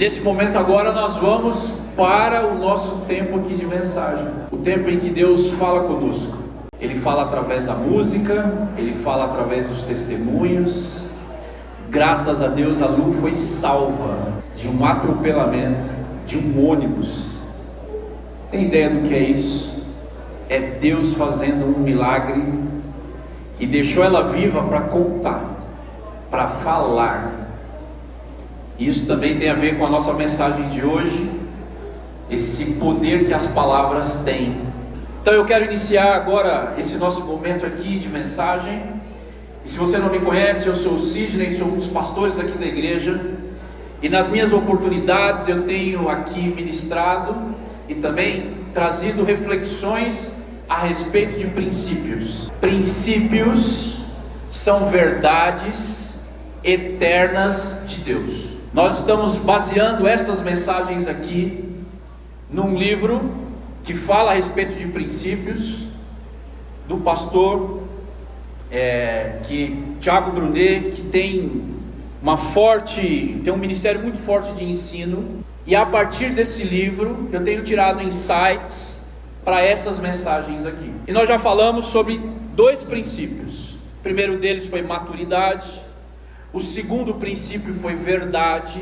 nesse momento agora nós vamos para o nosso tempo aqui de mensagem. O tempo em que Deus fala conosco. Ele fala através da música, Ele fala através dos testemunhos. Graças a Deus a Lu foi salva de um atropelamento, de um ônibus. Tem ideia do que é isso? É Deus fazendo um milagre e deixou ela viva para contar, para falar. Isso também tem a ver com a nossa mensagem de hoje, esse poder que as palavras têm. Então eu quero iniciar agora esse nosso momento aqui de mensagem. E se você não me conhece, eu sou o Sidney, sou um dos pastores aqui da igreja. E nas minhas oportunidades eu tenho aqui ministrado e também trazido reflexões a respeito de princípios. Princípios são verdades eternas de Deus. Nós estamos baseando essas mensagens aqui num livro que fala a respeito de princípios do pastor Tiago Brunet, que tem um ministério muito forte de ensino. E a partir desse livro eu tenho tirado insights para essas mensagens aqui. E nós já falamos sobre 2 princípios. O primeiro deles foi maturidade. O segundo princípio foi verdade.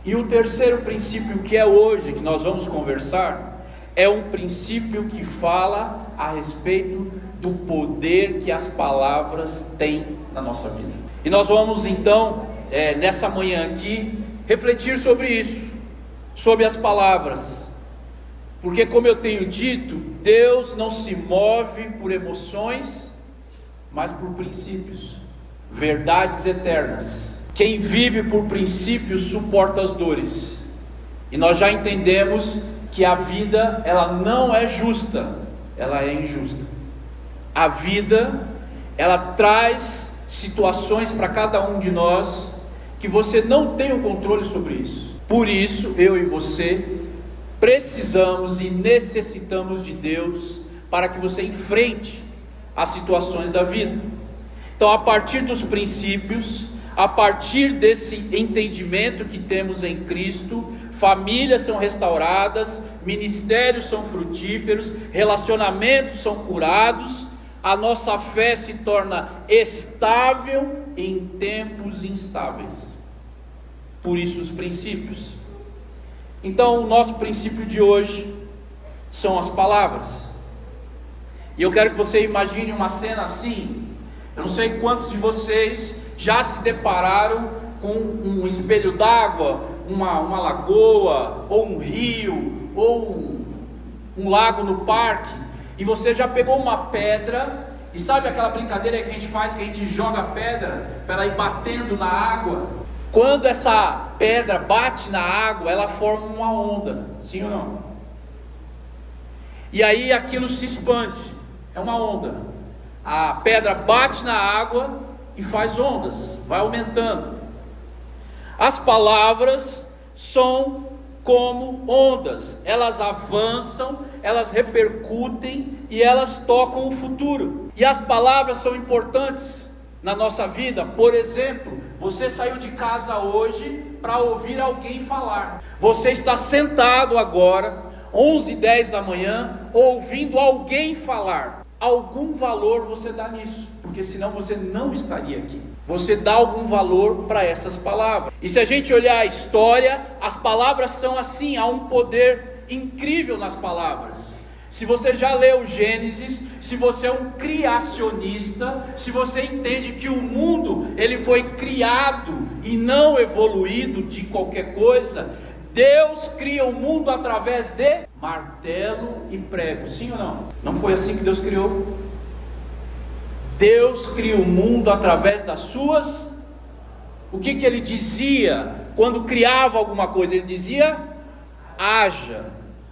E o terceiro princípio, que é hoje, que nós vamos conversar, é um princípio que fala a respeito do poder que as palavras têm na nossa vida. E nós vamos então, nessa manhã aqui, refletir sobre isso, sobre as palavras. Porque, como eu tenho dito, Deus não se move por emoções, mas por princípios, verdades eternas. Quem vive por princípios suporta as dores. E nós já entendemos que a vida, ela não é justa, ela é injusta. A vida, ela traz situações para cada um de nós que você não tem o controle sobre isso. Por isso, eu e você precisamos e necessitamos de Deus para que você enfrente as situações da vida. Então, a partir dos princípios, a partir desse entendimento que temos em Cristo, famílias são restauradas, ministérios são frutíferos, relacionamentos são curados, a nossa fé se torna estável em tempos instáveis. Por isso os princípios. Então o nosso princípio de hoje são as palavras. E eu quero que você imagine uma cena assim. Eu não sei quantos de vocês já se depararam com um espelho d'água, uma lagoa, ou um rio, ou um lago no parque, e você já pegou uma pedra, e sabe aquela brincadeira que a gente faz, que a gente joga a pedra para ela ir batendo na água? Quando essa pedra bate na água, ela forma uma onda, sim ou não? E aí aquilo se expande, é uma onda. A pedra bate na água e faz ondas, vai aumentando. As palavras são como ondas, elas avançam, elas repercutem e elas tocam o futuro. E as palavras são importantes na nossa vida. Por exemplo, você saiu de casa hoje para ouvir alguém falar. Você está sentado agora, 11h10 da manhã, ouvindo alguém falar. Algum valor você dá nisso, porque senão você não estaria aqui. Você dá algum valor para essas palavras. E se a gente olhar a história, as palavras são assim, há um poder incrível nas palavras. Se você já leu Gênesis, se você é um criacionista, se você entende que o mundo ele foi criado e não evoluído de qualquer coisa, Deus cria o mundo através de martelo e prego, sim ou não? Não foi assim que Deus criou? Deus cria o mundo através das suas... O que ele dizia quando criava alguma coisa? Ele dizia: haja,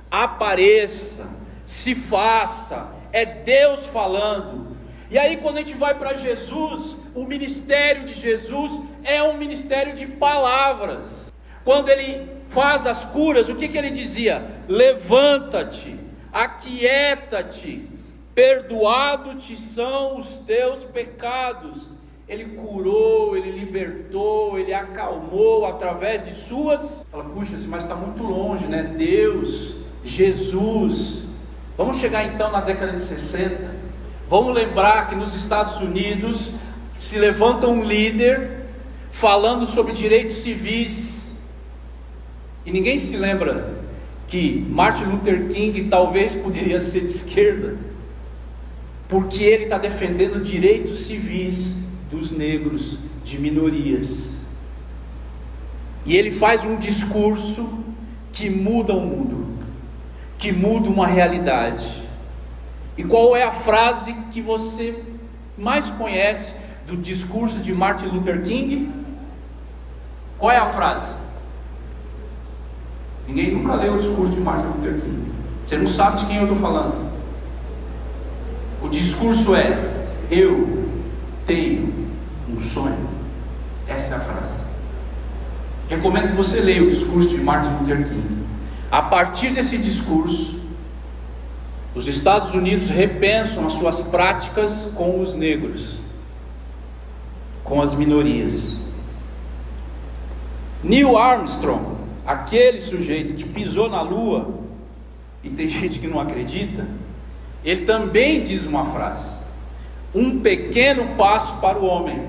apareça, se faça. É Deus falando. E aí quando a gente vai para Jesus, o ministério de Jesus é um ministério de palavras. Quando ele faz as curas, o que ele dizia? Levanta-te, aquieta-te, perdoado te são os teus pecados. Ele curou, Ele libertou, Ele acalmou através de suas... Fala, puxa, mas está muito longe, né? Deus, Jesus. Vamos chegar então na década de 60. Vamos lembrar que nos Estados Unidos se levanta um líder falando sobre direitos civis. E ninguém se lembra que Martin Luther King talvez poderia ser de esquerda, porque ele está defendendo direitos civis dos negros, de minorias. E ele faz um discurso que muda o mundo, que muda uma realidade. E qual é a frase que você mais conhece do discurso de Martin Luther King? Qual é a frase? Ninguém nunca leu o discurso de Martin Luther King. Você não sabe de quem eu estou falando. O discurso é: eu tenho um sonho. Essa é a frase. Recomendo que você leia o discurso de Martin Luther King. A partir desse discurso, os Estados Unidos repensam as suas práticas com os negros, com as minorias. Neil Armstrong, aquele sujeito que pisou na lua, e tem gente que não acredita, ele também diz uma frase: um pequeno passo para o homem,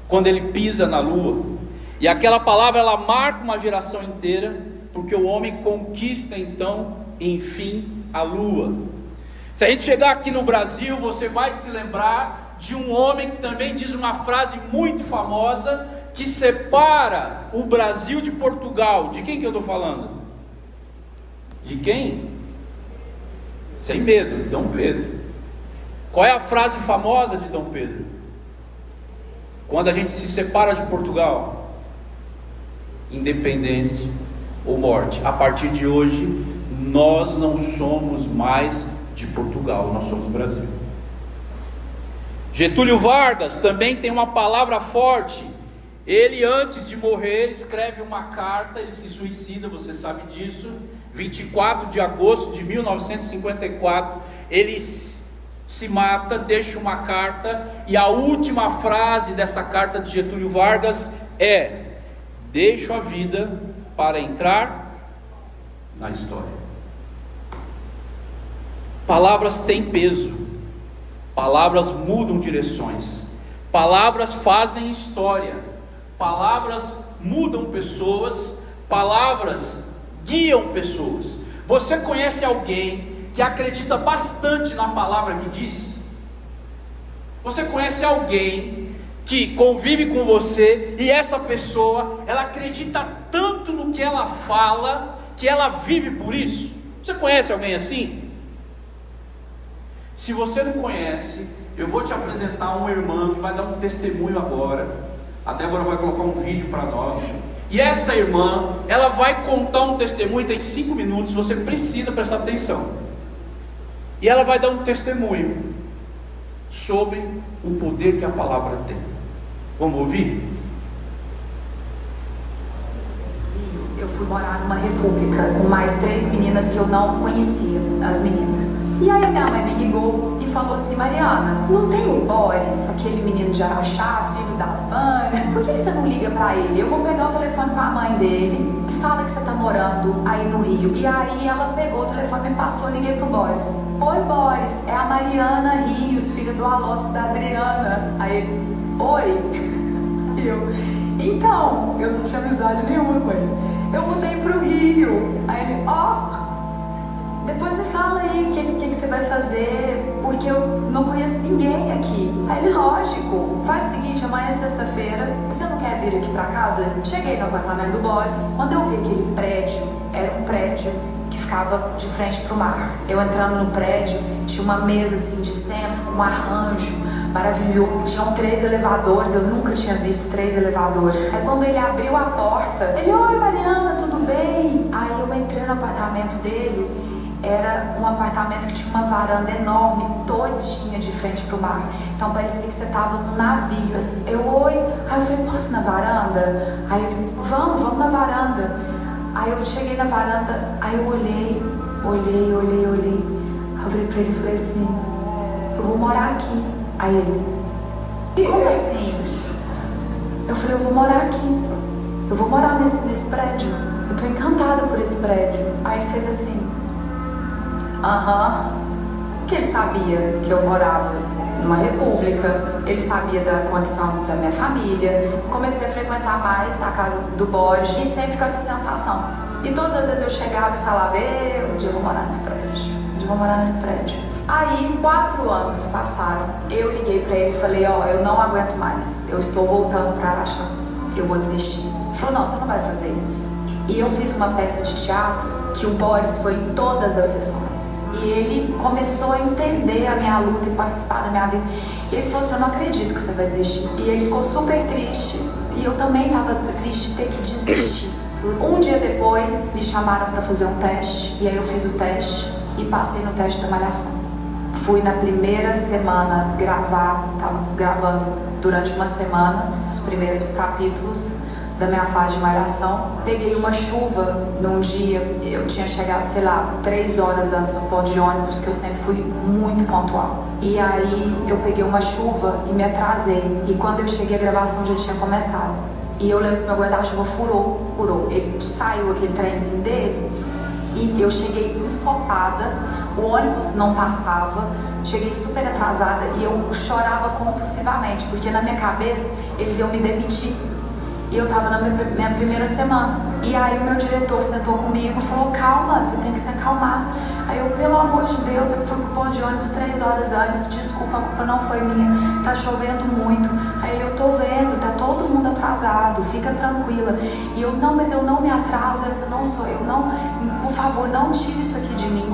quando ele pisa na lua. E aquela palavra, ela marca uma geração inteira, porque o homem conquista então, enfim, a lua. Se a gente chegar aqui no Brasil, você vai se lembrar de um homem que também diz uma frase muito famosa, que separa o Brasil de Portugal. De quem que eu estou falando? De quem? Sem medo, Dom Pedro. Qual é a frase famosa de Dom Pedro? Quando a gente se separa de Portugal: independência ou morte. A partir de hoje, nós não somos mais de Portugal, nós somos Brasil. Getúlio Vargas também tem uma palavra forte. Ele, antes de morrer, escreve uma carta, ele se suicida, você sabe disso. 24 de agosto de 1954, ele se mata, deixa uma carta, e a última frase dessa carta de Getúlio Vargas é: deixo a vida para entrar na história. Palavras têm peso, palavras mudam direções, palavras fazem história, palavras mudam pessoas, palavras guiam pessoas. Você conhece alguém que acredita bastante na palavra que diz? Você conhece alguém que convive com você e essa pessoa, ela acredita tanto no que ela fala, que ela vive por isso? Você conhece alguém assim? Se você não conhece, eu vou te apresentar uma irmã que vai dar um testemunho agora. A Débora vai colocar um vídeo para nós. E essa irmã, ela vai contar um testemunho, tem 5 minutos, você precisa prestar atenção. E ela vai dar um testemunho sobre o poder que a palavra tem. Vamos ouvir? Eu fui morar numa república com mais 3 meninas que eu não conhecia, as meninas. E aí minha mãe me ligou e falou assim: Mariana, não tem o Boris, aquele menino de Araxá, filho da Vânia? Por que você não liga pra ele? Eu vou pegar o telefone com a mãe dele e fala que você tá morando aí no Rio. E aí ela pegou o telefone, me passou, eu liguei pro Boris. Oi Boris, é a Mariana Rios, filha do Alonso da Adriana. Aí ele: oi? E eu: então, eu não tinha amizade nenhuma com ele. Eu mudei pro Rio. Aí ele: ó, depois você fala aí o que você vai fazer, porque eu não conheço ninguém aqui. Aí ele: lógico, faz o seguinte, amanhã é sexta-feira, você não quer vir aqui pra casa? Cheguei no apartamento do Boris. Quando eu vi aquele prédio, era um prédio que ficava de frente pro mar. Eu entrando no prédio, tinha uma mesa assim de centro, com um arranjo maravilhoso. Tinham 3 elevadores, eu nunca tinha visto 3 elevadores. Aí quando ele abriu a porta, ele: oi Mariana, tudo bem? Aí eu entrei no apartamento dele. Era um apartamento que tinha uma varanda enorme, todinha de frente pro mar. Então parecia que você tava num navio, assim. Eu: oi. Aí eu falei: posso ir na varanda? Aí ele: vamos na varanda. Aí eu cheguei na varanda, aí eu olhei. Aí eu virei pra ele e falei assim: eu vou morar aqui. Aí ele: Como assim? Eu falei, eu vou morar aqui. Eu vou morar nesse prédio. Eu tô encantada por esse prédio. Aí ele fez assim. Que ele sabia que eu morava numa república. Ele sabia da condição da minha família. Comecei a frequentar mais a casa do Boris e sempre com essa sensação. E todas as vezes eu chegava e falava, um dia eu vou morar nesse prédio. Um dia eu vou morar nesse prédio. Aí 4 anos se passaram. Eu liguei pra ele e falei, eu não aguento mais. Eu estou voltando pra Araxá. Eu vou desistir. Ele falou, não, você não vai fazer isso. E eu fiz uma peça de teatro que o Boris foi em todas as sessões. E ele começou a entender a minha luta e participar da minha vida. E ele falou assim, eu não acredito que você vai desistir. E ele ficou super triste. E eu também estava triste de ter que desistir. Um dia depois, me chamaram para fazer um teste. E aí eu fiz o teste e passei no teste da malhação. Fui na primeira semana gravar, estava gravando durante uma semana os primeiros capítulos da minha fase de malhação. Peguei uma chuva num dia, eu tinha chegado, 3 horas antes no ponto de ônibus, que eu sempre fui muito pontual. E aí eu peguei uma chuva e me atrasei. E quando eu cheguei, a gravação já tinha começado. E eu lembro que meu guarda-chuva furou. Ele saiu aquele trenzinho dele. E eu cheguei ensopada, o ônibus não passava, cheguei super atrasada e eu chorava compulsivamente, porque na minha cabeça eles iam me demitir. E eu tava na minha primeira semana. E aí o meu diretor sentou comigo e falou, calma, você tem que se acalmar. Aí eu, pelo amor de Deus, eu fui pro ponto de ônibus 3 horas antes, desculpa, a culpa não foi minha, tá chovendo muito. Aí eu tô vendo, tá todo mundo atrasado, fica tranquila. E eu, não, mas eu não me atraso, essa não sou eu, não, por favor, não tire isso aqui de mim.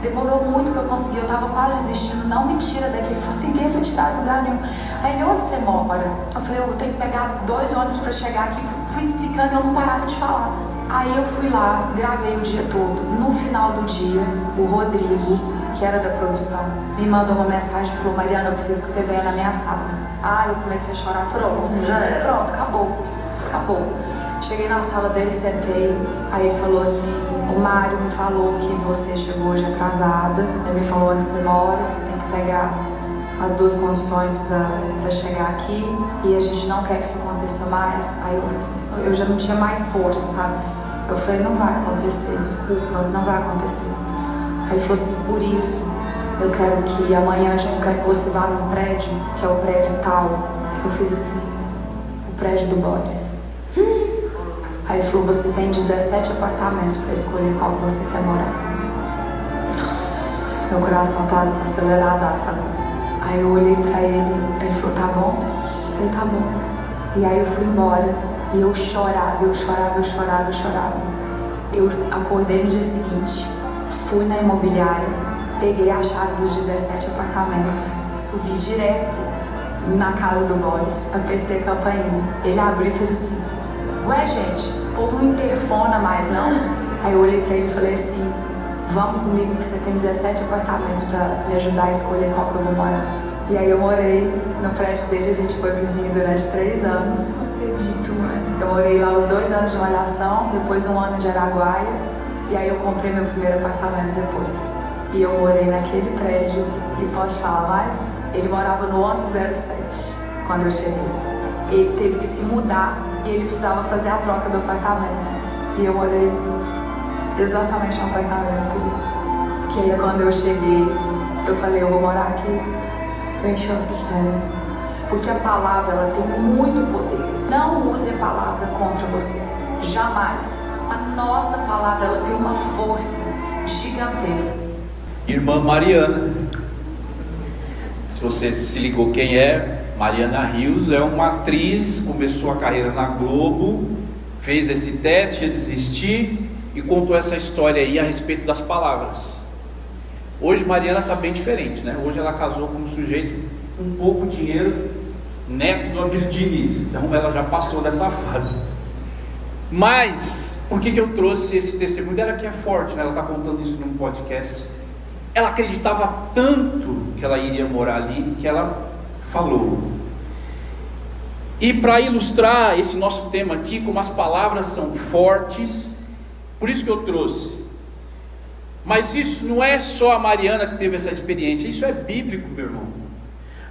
Demorou muito pra eu conseguir, eu tava quase desistindo, não me tira daqui. Ele falou, ninguém vai tirar de lugar nenhum. Aí ele, onde você mora? Eu falei, eu tenho que pegar 2 ônibus pra chegar aqui. Fui explicando e eu não parava de falar. Aí eu fui lá, gravei o dia todo. No final do dia, o Rodrigo, que era da produção, me mandou uma mensagem e falou, Mariana, eu preciso que você venha na minha sala. Eu comecei a chorar, pronto, já era, pronto, acabou. Cheguei na sala dele, sentei, aí ele falou assim, o Mário me falou que você chegou hoje atrasada, ele me falou onde você mora, você tem que pegar as 2 condições para chegar aqui e a gente não quer que isso aconteça mais. Aí eu já não tinha mais força, sabe? Eu falei, não vai acontecer, desculpa, não vai acontecer. Aí ele falou assim, por isso eu quero que amanhã eu quero que você vá num prédio, que é o prédio tal. Eu fiz assim, o prédio do Boris. Aí ele falou, você tem 17 apartamentos para escolher qual você quer morar. Nossa, meu coração tá acelerado, sabe? Aí eu olhei pra ele falou, tá bom? Eu falei, tá bom. E aí eu fui embora e eu chorava. Eu acordei no dia seguinte, fui na imobiliária, peguei a chave dos 17 apartamentos, subi direto na casa do Boris, apertei a campainha. Ele abriu e fez assim, ué gente, o povo não interfona mais não? Aí eu olhei pra ele e falei assim, vamos comigo que você tem 17 apartamentos pra me ajudar a escolher qual que eu vou morar. E aí eu morei no prédio dele, a gente foi vizinho durante 3 anos. Não acredito, mano. Eu morei lá os 2 anos de malhação, depois 1 ano de Araguaia, e aí eu comprei meu primeiro apartamento depois. E eu morei naquele prédio, e posso falar mais? Ele morava no 1107, quando eu cheguei. Ele teve que se mudar, e ele precisava fazer a troca do apartamento. E eu morei exatamente no apartamento. Que aí quando eu cheguei, eu falei, eu vou morar aqui. Tô em choque. Porque a palavra, ela tem muito poder. Não use a palavra contra você. Jamais. A nossa palavra, ela tem uma força gigantesca. Irmã Mariana. Se você se ligou quem é, Mariana Rios é uma atriz, começou a carreira na Globo, fez esse teste, ia desistir e contou essa história aí a respeito das palavras. Hoje Mariana está bem diferente, né? Hoje ela casou com um sujeito com pouco dinheiro, neto do amigo Diniz, então ela já passou dessa fase. Mas, por que eu trouxe esse testemunho dela que é forte, né? Ela está contando isso num podcast. Ela acreditava tanto que ela iria morar ali, que ela falou. E para ilustrar esse nosso tema aqui, como as palavras são fortes, por isso que eu trouxe. Mas isso não é só a Mariana que teve essa experiência, isso é bíblico, meu irmão.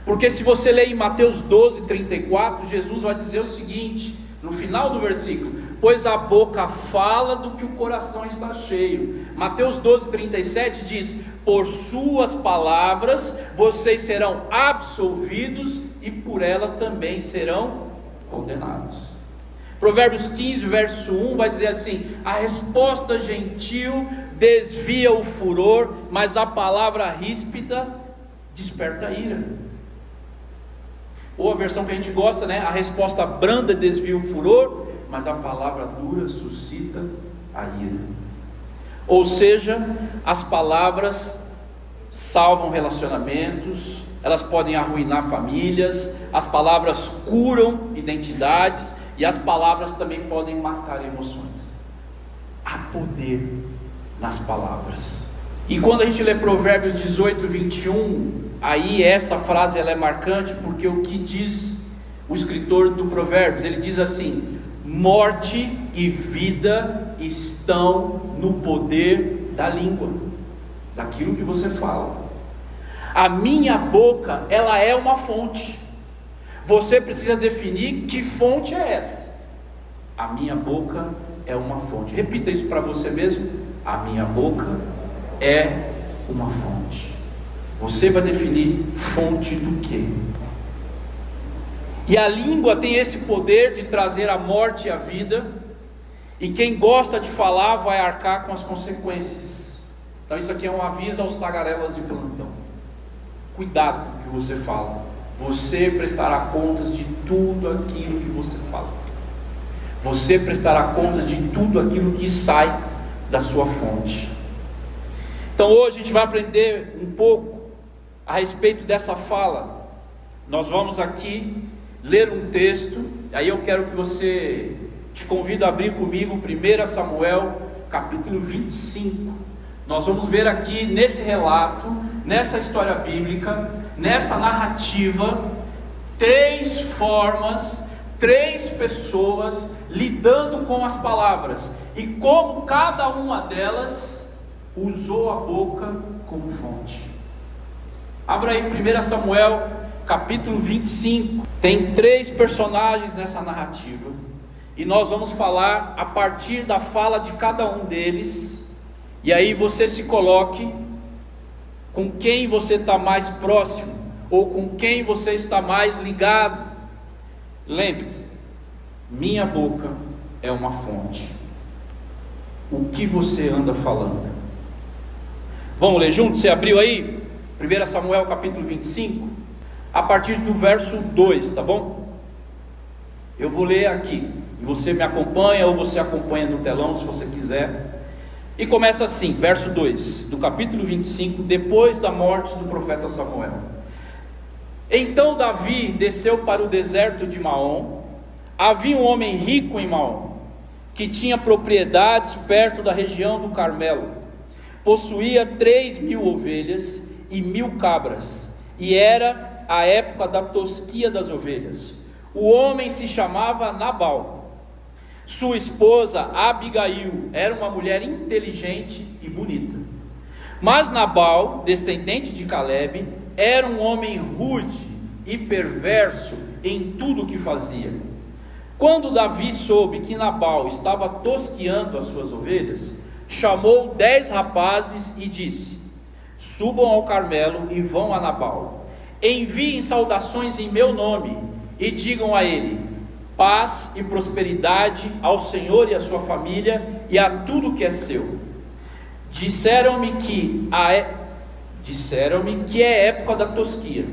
Porque se você ler em Mateus 12:34, Jesus vai dizer o seguinte, no final do versículo: pois a boca fala do que o coração está cheio. Mateus 12:37 diz: por suas palavras vocês serão absolvidos e por ela também serão condenados. Provérbios 15, verso 1 vai dizer assim: a resposta gentil desvia o furor, mas a palavra ríspida desperta ira. Ou a versão que a gente gosta, né? A resposta branda desvia o furor, mas a palavra dura suscita a ira. Ou seja, as palavras salvam relacionamentos, elas podem arruinar famílias, as palavras curam identidades, e as palavras também podem matar emoções. Há poder nas palavras. E quando a gente lê Provérbios 18:21, aí essa frase ela é marcante, porque o que diz o escritor do Provérbios? Ele diz assim: morte e vida estão no poder da língua, daquilo que você fala. A minha boca, ela é uma fonte. Você precisa definir que fonte é essa. A minha boca é uma fonte. Repita isso para você mesmo: a minha boca é uma fonte. Você vai definir fonte do quê? E a língua tem esse poder de trazer a morte e a vida, e quem gosta de falar vai arcar com as consequências. Então isso aqui é um aviso aos tagarelas de plantão. Cuidado com o que você fala. Você prestará contas de tudo aquilo que você fala. Você prestará contas de tudo aquilo que sai da sua fonte. Então hoje a gente vai aprender um pouco a respeito dessa fala. Nós vamos aqui ler um texto, aí eu quero que você, te convido a abrir comigo 1 Samuel capítulo 25. Nós vamos ver aqui nesse relato, nessa história bíblica, nessa narrativa, 3 formas, 3 pessoas lidando com as palavras, e como cada uma delas usou a boca como fonte. Abra aí 1 Samuel capítulo 25, tem 3 personagens nessa narrativa, e nós vamos falar a partir da fala de cada um deles, e aí você se coloque com quem você está mais próximo, ou com quem você está mais ligado. Lembre-se, minha boca é uma fonte. O que você anda falando? Vamos ler juntos? Você abriu aí? 1 Samuel capítulo 25, a partir do verso 2, tá bom? Eu vou ler aqui, e você me acompanha, ou você acompanha no telão, se você quiser. E começa assim, verso 2, do capítulo 25, depois da morte do profeta Samuel. Então Davi desceu para o deserto de Maom. Havia um homem rico em Maom, que tinha propriedades perto da região do Carmelo. Possuía 3.000 ovelhas e 1.000 cabras, e era a época da tosquia das ovelhas. O homem se chamava Nabal. Sua esposa Abigail era uma mulher inteligente e bonita. Mas Nabal, descendente de Calebe, era um homem rude e perverso em tudo o que fazia. Quando Davi soube que Nabal estava tosqueando as suas ovelhas, chamou 10 rapazes e disse: subam ao Carmelo e vão a Nabal. Enviem saudações em meu nome e digam a ele: paz e prosperidade ao Senhor e à sua família e a tudo que é seu. Disseram-me que é época da tosquia.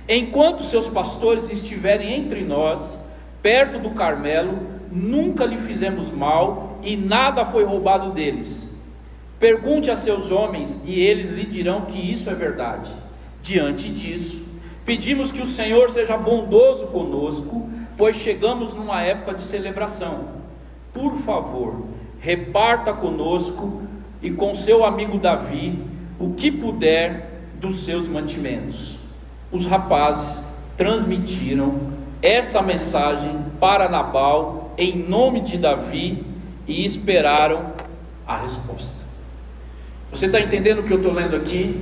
Enquanto seus pastores estiverem entre nós, perto do Carmelo, nunca lhe fizemos mal e nada foi roubado deles. Pergunte a seus homens e eles lhe dirão que isso é verdade. Diante disso, pedimos que o Senhor seja bondoso conosco, pois chegamos numa época de celebração. Por favor, reparta conosco e com seu amigo Davi o que puder dos seus mantimentos. Os rapazes transmitiram essa mensagem para Nabal em nome de Davi e esperaram a resposta. Você está entendendo o que eu estou lendo aqui?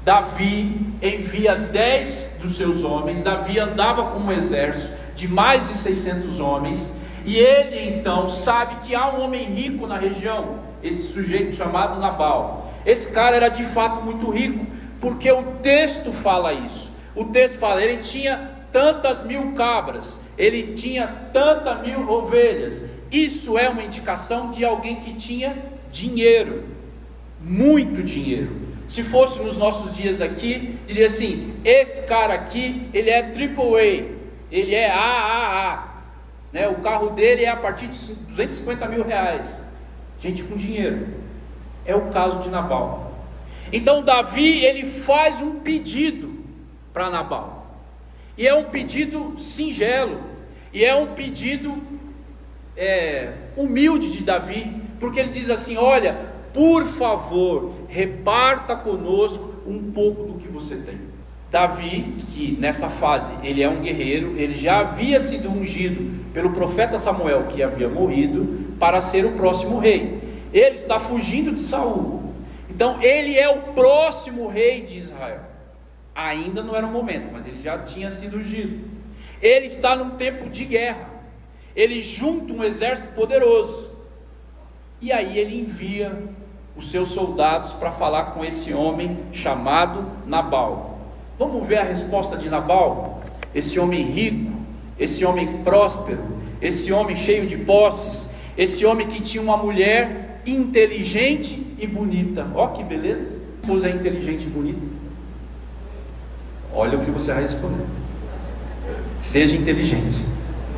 Davi envia 10 dos seus homens. Davi andava com um exército de mais de 600 homens, e ele então sabe que há um homem rico na região, esse sujeito chamado Nabal. Esse cara era de fato muito rico, porque o texto fala isso. O texto fala, ele tinha tantas mil cabras, ele tinha tantas mil ovelhas. Isso é uma indicação de alguém que tinha dinheiro, muito dinheiro. Se fosse nos nossos dias aqui, diria assim, esse cara aqui, ele é AAA, ele é AAA, né? O carro dele é a partir de 250 mil reais, gente com dinheiro. É o caso de Nabal. Então Davi, ele faz um pedido para Nabal, e é um pedido singelo, e é um pedido humilde de Davi, porque ele diz assim, olha, por favor, reparta conosco um pouco do que você tem. Davi, que nessa fase ele é um guerreiro, ele já havia sido ungido pelo profeta Samuel, que havia morrido, para ser o próximo rei. Ele está fugindo de Saul, então ele é o próximo rei de Israel. Ainda não era o momento, mas ele já tinha sido ungido. Ele está num tempo de guerra, ele junta um exército poderoso, e aí ele envia os seus soldados para falar com esse homem chamado Nabal. Vamos ver a resposta de Nabal? Esse homem rico, esse homem próspero, esse homem cheio de posses, esse homem que tinha uma mulher inteligente e bonita. Ó que beleza! A esposa é inteligente e bonita. Olha o que você vai responder. Seja inteligente,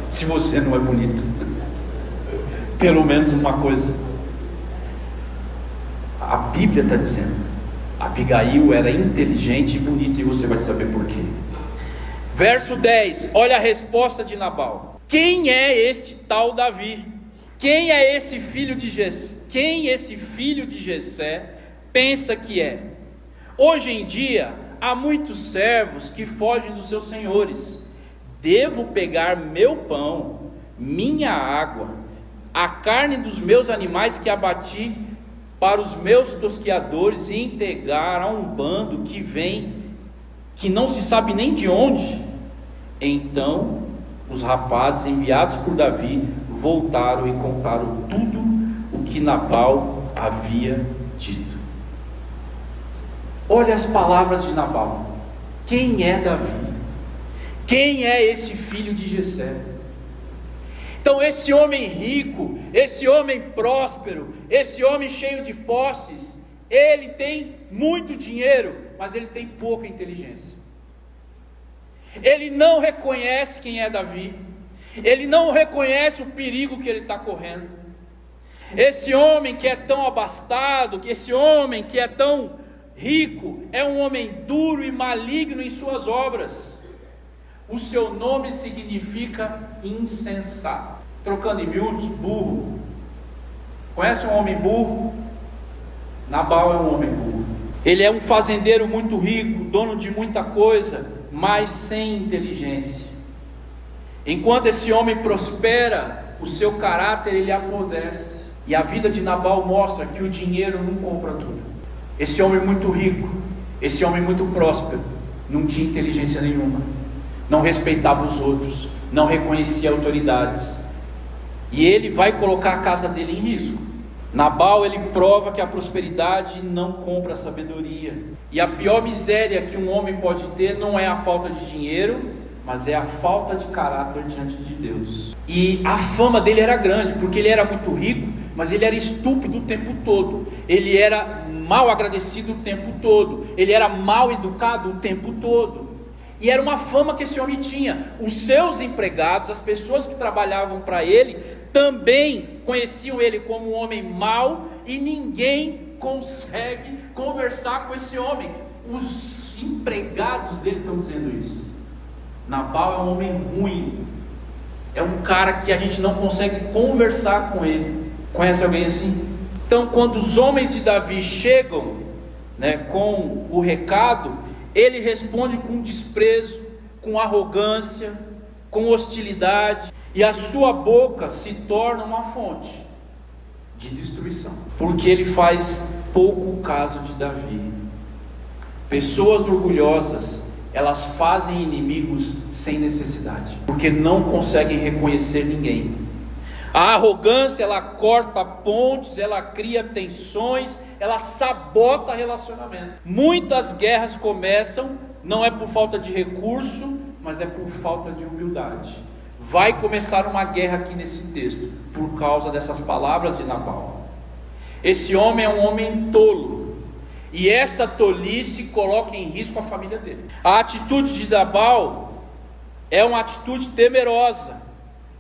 se você não é bonito. Pelo menos uma coisa. A Bíblia está dizendo, Abigail era inteligente e bonita, e você vai saber por quê. Verso 10, olha a resposta de Nabal. Quem é este tal Davi? Quem é esse filho de Jessé? Quem esse filho de Jessé pensa que é? Hoje em dia, há muitos servos que fogem dos seus senhores. Devo pegar meu pão, minha água, a carne dos meus animais que abati para os meus tosqueadores, e entregar a um bando que vem, que não se sabe nem de onde? Então os rapazes enviados por Davi voltaram e contaram tudo o que Nabal havia dito. Olha as palavras de Nabal. Quem é Davi? Quem é esse filho de Jessé? Então esse homem rico, esse homem próspero, esse homem cheio de posses, ele tem muito dinheiro, mas ele tem pouca inteligência. Ele não reconhece quem é Davi, ele não reconhece o perigo que ele está correndo. Esse homem que é tão abastado, esse homem que é tão rico, é um homem duro e maligno em suas obras. O seu nome significa insensato. Trocando em miúdos, burro. Conhece um homem burro? Nabal é um homem burro. Ele é um fazendeiro muito rico, dono de muita coisa, mas sem inteligência. Enquanto esse homem prospera, o seu caráter ele apodrece. E a vida de Nabal mostra que o dinheiro não compra tudo. Esse homem muito rico, esse homem muito próspero, não tinha inteligência nenhuma, não respeitava os outros, não reconhecia autoridades, e ele vai colocar a casa dele em risco. Nabal, ele prova que a prosperidade não compra a sabedoria, e a pior miséria que um homem pode ter não é a falta de dinheiro, mas é a falta de caráter diante de Deus. E a fama dele era grande, porque ele era muito rico, mas ele era estúpido o tempo todo, ele era mal agradecido o tempo todo, ele era mal educado o tempo todo. E era uma fama que esse homem tinha. Os seus empregados, as pessoas que trabalhavam para ele, também conheciam ele como um homem mau, e ninguém consegue conversar com esse homem. Os empregados dele estão dizendo isso. Nabal é um homem ruim, é um cara que a gente não consegue conversar com ele. Conhece alguém assim? Então, quando os homens de Davi chegam, com o recado, ele responde com desprezo, com arrogância, com hostilidade, e a sua boca se torna uma fonte de destruição, porque ele faz pouco caso de Davi. Pessoas orgulhosas, elas fazem inimigos sem necessidade, porque não conseguem reconhecer ninguém. A arrogância, ela corta pontes, ela cria tensões, ela sabota relacionamento. Muitas guerras começam, não é por falta de recurso, mas é por falta de humildade. Vai começar uma guerra aqui nesse texto, por causa dessas palavras de Nabal. Esse homem é um homem tolo, e essa tolice coloca em risco a família dele. A atitude de Nabal é uma atitude temerosa,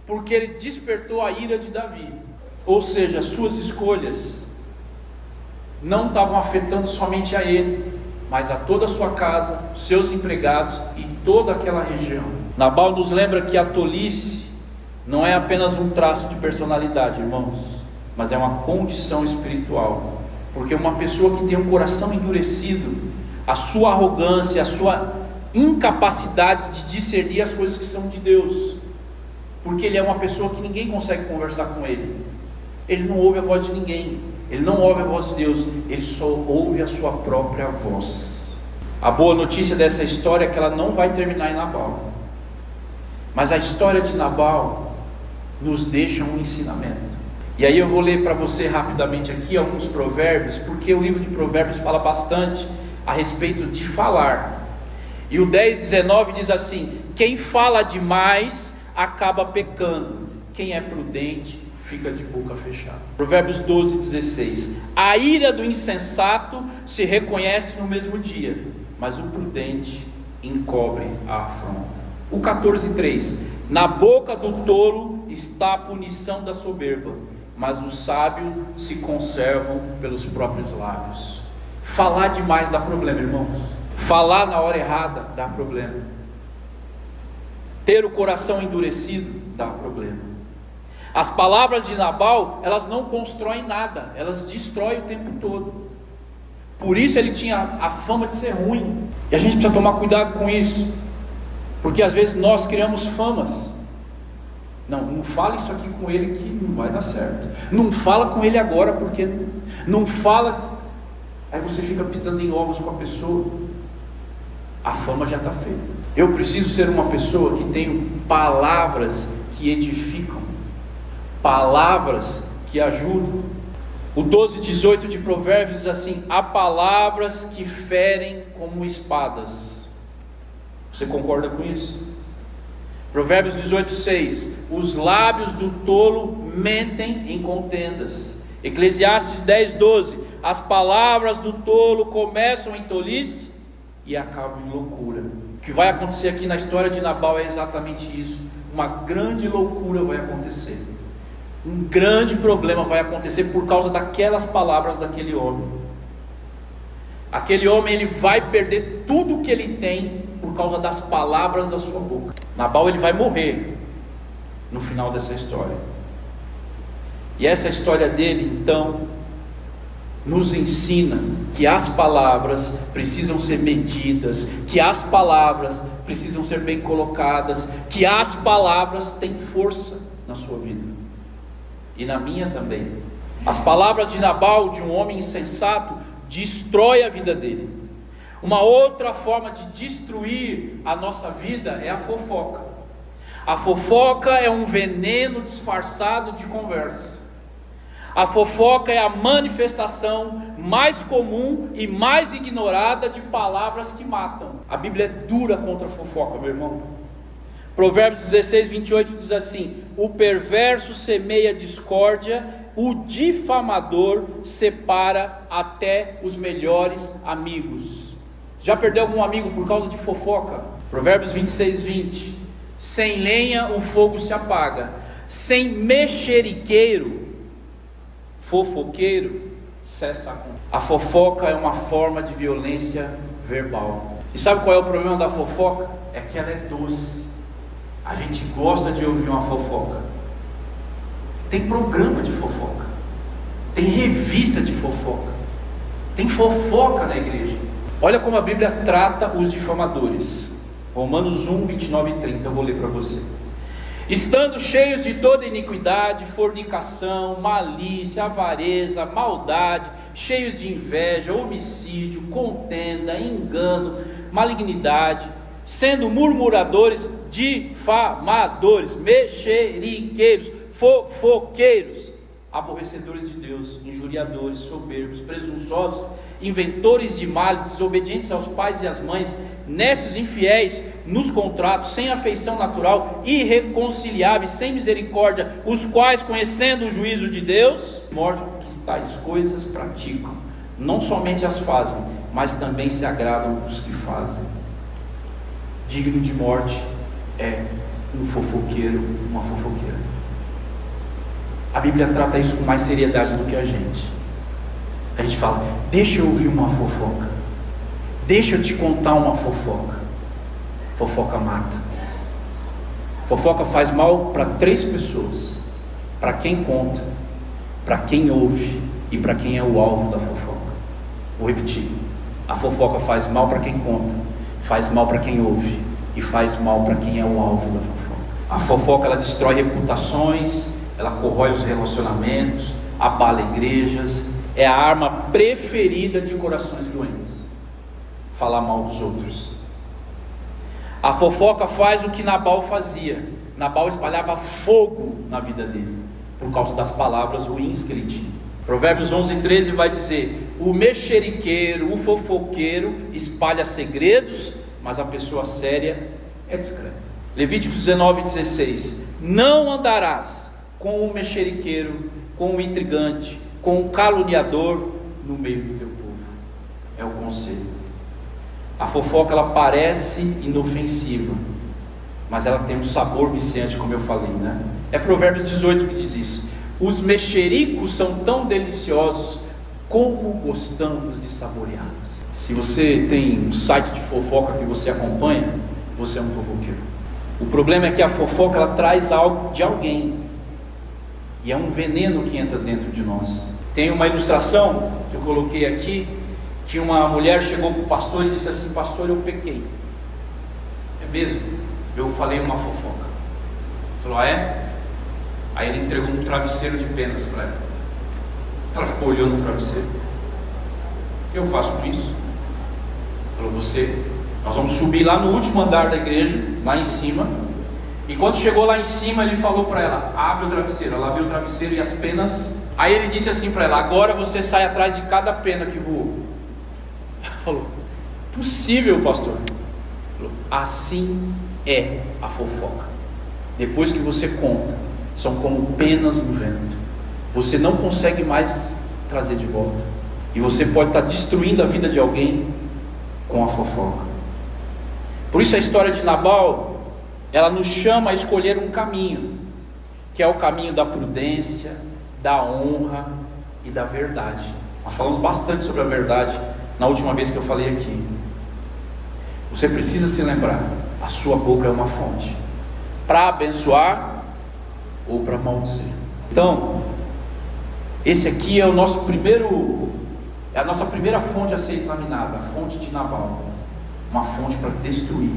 porque ele despertou a ira de Davi. Ou seja, suas escolhas não estavam afetando somente a ele, mas a toda a sua casa, seus empregados e toda aquela região. Nabal nos lembra que a tolice não é apenas um traço de personalidade, irmãos, mas é uma condição espiritual. Porque uma pessoa que tem um coração endurecido, a sua arrogância, a sua incapacidade de discernir as coisas que são de Deus, porque ele é uma pessoa que ninguém consegue conversar com ele. Ele não ouve a voz de ninguém, ele não ouve a voz de Deus, ele só ouve a sua própria voz. A boa notícia dessa história é que ela não vai terminar em Nabal, mas a história de Nabal nos deixa um ensinamento. E aí eu vou ler para você rapidamente aqui alguns provérbios, porque o livro de Provérbios fala bastante a respeito de falar. E o 10:19 diz assim: quem fala demais acaba pecando, quem é prudente fica de boca fechada. Provérbios 12:16: a ira do insensato se reconhece no mesmo dia, mas o prudente encobre a afronta. O 14:3: na boca do tolo está a punição da soberba, mas os sábios se conservam pelos próprios lábios. Falar demais dá problema, irmãos. Falar na hora errada dá problema. Ter o coração endurecido dá problema. As palavras de Nabal, elas não constroem nada, elas destroem o tempo todo. Por isso ele tinha a fama de ser ruim. E a gente precisa tomar cuidado com isso, porque às vezes nós criamos famas. Não fala isso aqui com ele que não vai dar certo. Não fala com ele agora, porque não fala. Aí você fica pisando em ovos com a pessoa. A fama já está feita. Eu preciso ser uma pessoa que tenha palavras que edificam, palavras que ajudam. O 12:18 de Provérbios diz assim: há palavras que ferem como espadas. Você concorda com isso? Provérbios 18:6: os lábios do tolo mentem em contendas. Eclesiastes 10:12: as palavras do tolo começam em tolice e acabam em loucura. O que vai acontecer aqui na história de Nabal é exatamente isso. Uma grande loucura vai acontecer. Um grande problema vai acontecer por causa daquelas palavras daquele homem. Aquele homem, ele vai perder tudo que ele tem por causa das palavras da sua boca. Nabal, ele vai morrer no final dessa história. E essa história dele, então, nos ensina que as palavras precisam ser medidas, que as palavras precisam ser bem colocadas, que as palavras têm força na sua vida e na minha também. As palavras de Nabal, de um homem insensato, destrói a vida dele. Uma outra forma de destruir a nossa vida é a fofoca. A fofoca é um veneno disfarçado de conversa. A fofoca é a manifestação mais comum e mais ignorada de palavras que matam. A Bíblia é dura contra a fofoca, meu irmão. Provérbios 16:28 diz assim: o perverso semeia discórdia, o difamador separa até os melhores amigos. Já perdeu algum amigo por causa de fofoca? Provérbios 26:20: sem lenha o fogo se apaga, sem mexeriqueiro, fofoqueiro, cessa a conta. A fofoca é uma forma de violência verbal. E sabe qual é o problema da fofoca? É que ela é doce. A gente gosta de ouvir uma fofoca. Tem programa de fofoca, tem revista de fofoca, tem fofoca na igreja. Olha como a Bíblia trata os difamadores. Romanos 1:29 e 30, eu vou ler para você. estando cheios de toda iniquidade, fornicação, malícia, avareza, maldade, cheios de inveja, homicídio, contenda, engano, malignidade, sendo murmuradores, difamadores, mexeriqueiros, fofoqueiros, aborrecedores de Deus, injuriadores, soberbos, presunçosos, inventores de males, desobedientes aos pais e às mães, necios, infiéis nos contratos, sem afeição natural, irreconciliáveis, sem misericórdia, os quais, conhecendo o juízo de Deus, morte que tais coisas praticam, não somente as fazem, mas também se agradam dos que fazem. Digno de morte é um fofoqueiro, uma fofoqueira. A Bíblia trata isso com mais seriedade do que a gente. A gente fala, deixa eu ouvir uma fofoca, deixa eu te contar uma fofoca. Fofoca mata. Fofoca faz mal para 3 pessoas: para quem conta, para quem ouve e para quem é o alvo da fofoca. Vou repetir: a fofoca faz mal para quem conta, faz mal para quem ouve e faz mal para quem é o alvo da fofoca. A fofoca, ela destrói reputações, ela corrói os relacionamentos, abala igrejas. É a arma preferida de corações doentes: falar mal dos outros. A fofoca faz o que Nabal fazia. Nabal espalhava fogo na vida dele, por causa das palavras ruins que ele tinha. Provérbios 11:13 vai dizer: o mexeriqueiro, o fofoqueiro espalha segredos, mas a pessoa séria é discreta. Levíticos 19:16: não andarás com o mexeriqueiro, com o intrigante, com o caluniador no meio do teu povo. É o conselho. A fofoca, ela parece inofensiva, mas ela tem um sabor viciante, como eu falei, né? É Provérbios 18 que diz isso: os mexericos são tão deliciosos como gostamos de saboreá-los. Se você tem um site de fofoca que você acompanha, você é um fofoqueiro. O problema é que a fofoca, ela traz algo de alguém, e é um veneno que entra dentro de nós. Tem uma ilustração que eu coloquei aqui, que uma mulher chegou para o pastor e disse assim: pastor, eu pequei. É mesmo? Eu falei uma fofoca. Ele falou: ah, é? Aí ele entregou um travesseiro de penas para ela. Ela ficou olhando o travesseiro. O que eu faço com isso? Ele falou: nós vamos subir lá no último andar da igreja, lá em cima. E quando chegou lá em cima, ele falou para ela: abre o travesseiro. Ela abriu o travesseiro e as penas. Aí ele disse assim para ela: agora você sai atrás de cada pena que voou. Ela falou: possível, pastor? Ele falou: assim é a fofoca. Depois que você conta, são como penas no vento. Você não consegue mais trazer de volta. E você pode estar destruindo a vida de alguém com a fofoca. Por isso a história de Nabal, ela nos chama a escolher um caminho, que é o caminho da prudência, da honra e da verdade. Nós falamos bastante sobre a verdade na última vez que eu falei aqui. Você precisa se lembrar: a sua boca é uma fonte para abençoar ou para maldizer. Então, esse aqui é o nosso primeiro, é a nossa primeira fonte a ser examinada, a fonte de Nabal. Uma fonte para destruir,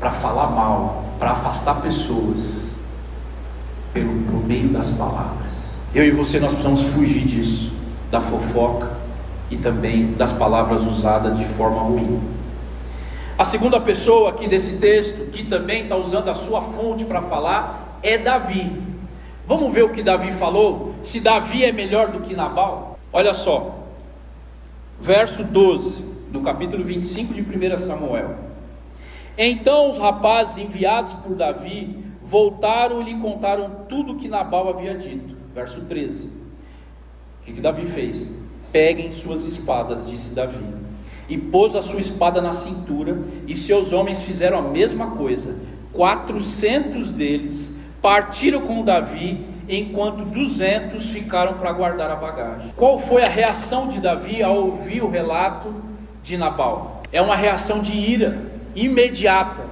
para falar mal, para afastar pessoas por meio das palavras. Eu e você, nós precisamos fugir disso, da fofoca e também das palavras usadas de forma ruim. A segunda pessoa aqui desse texto, que também está usando a sua fonte para falar, é Davi. Vamos ver o que Davi falou, se Davi é melhor do que Nabal? Olha só, verso 12 do capítulo 25 de 1 Samuel. Então os rapazes enviados por Davi voltaram e lhe contaram tudo o que Nabal havia dito. Verso 13. O que Davi fez? Peguem suas espadas, disse Davi, e pôs a sua espada na cintura, e seus homens fizeram a mesma coisa. 400 deles partiram com Davi, enquanto 200 ficaram para guardar a bagagem. Qual foi a reação de Davi ao ouvir o relato de Nabal? É uma reação de ira imediata.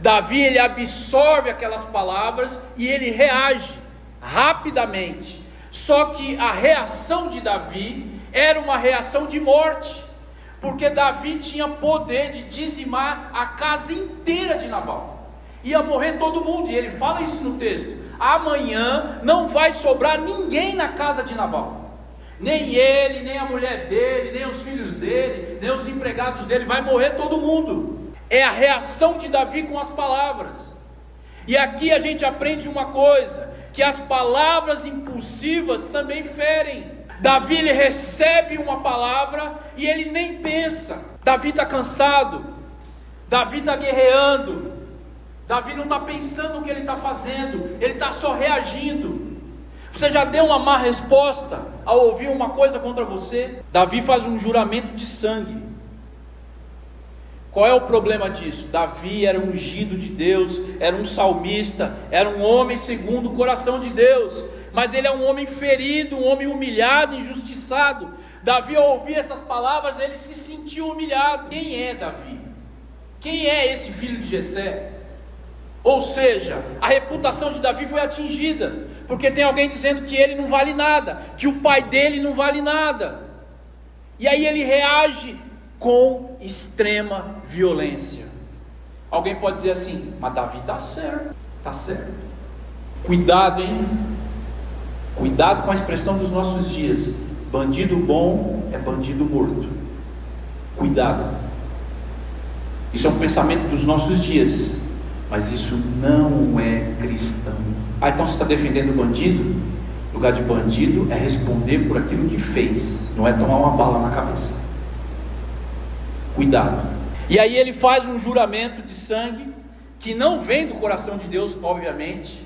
Davi, ele absorve aquelas palavras e ele reage rapidamente. Só que a reação de Davi era uma reação de morte, porque Davi tinha poder de dizimar a casa inteira de Nabal. ia morrer todo mundo, e ele fala isso no texto: amanhã não vai sobrar ninguém na casa de Nabal, nem ele, nem a mulher dele, nem os filhos dele, nem os empregados dele, vai morrer todo mundo. É a reação de Davi com as palavras. E aqui a gente aprende uma coisa, que as palavras impulsivas também ferem. Davi, ele recebe uma palavra e ele nem pensa. Davi está cansado, Davi está guerreando, Davi não está pensando no que ele está fazendo, ele está só reagindo. Você já deu uma má resposta ao ouvir uma coisa contra você? Davi faz um juramento de sangue. Qual é o problema disso? Davi era ungido de Deus, era um salmista, era um homem segundo o coração de Deus, mas ele é um homem ferido, um homem humilhado, injustiçado. Davi, ao ouvir essas palavras, ele se sentiu humilhado. Quem é Davi? Quem é esse filho de Jessé? Ou seja, a reputação de Davi foi atingida, porque tem alguém dizendo que ele não vale nada, que o pai dele não vale nada. E aí ele reage com extrema violência. Alguém pode dizer assim: mas Davi está certo, está certo. Cuidado, hein? Cuidado com a expressão dos nossos dias: bandido bom é bandido morto. Cuidado. Isso é um pensamento dos nossos dias, mas isso não é cristão. Então você está defendendo o bandido? O lugar de bandido é responder por aquilo que fez, não é tomar uma bala na cabeça. Cuidado. E aí ele faz um juramento de sangue, que não vem do coração de Deus, obviamente,